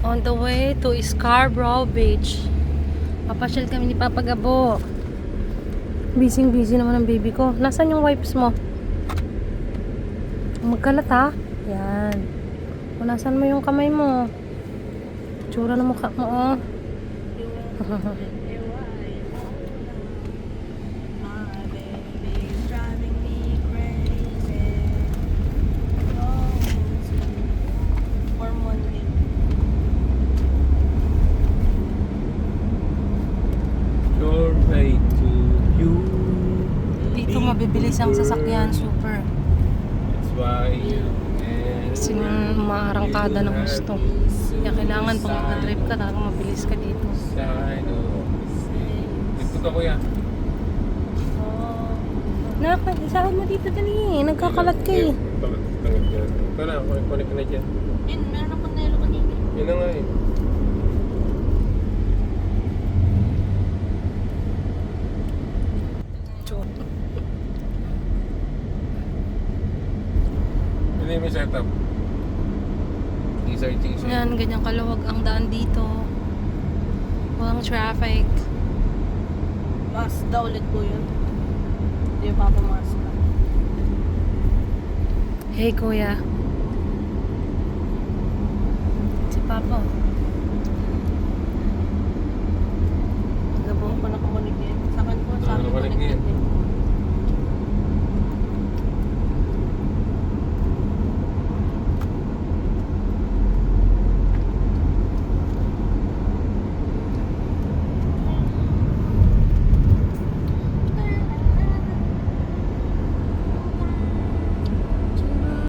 On the way to Scarborough Beach. Papasyal kami ni Papa Gabo. Busy naman ang baby ko. Nasaan yung wipes mo? Magkalat ha? Yan. Punasan mo yung kamay mo. Tsura na mukha mo oh. Dito mabibilis ang sasakyan, super. Kasi maarangkada ng gusto. Kaya kailangan pag mag-drive ka, talagang mabilis ka dito. Dito ka kuya. Nak, isahan mo dito dali. Nagkakalat ka eh. Ito na, connect ka na dyan. Yun, meron akong nelo kanina. Yun na nga eh. Hindi may setup. Searching siya. Yan, ganyan kaluwag ang daan dito. Walang traffic. Mas daw ulit po yun. Hindi pa pumasok. Hey, kuya. Si Papa. Gabo pa nakakunik eh. Sa akin po, sa akin Nakakunik kunik niya. din.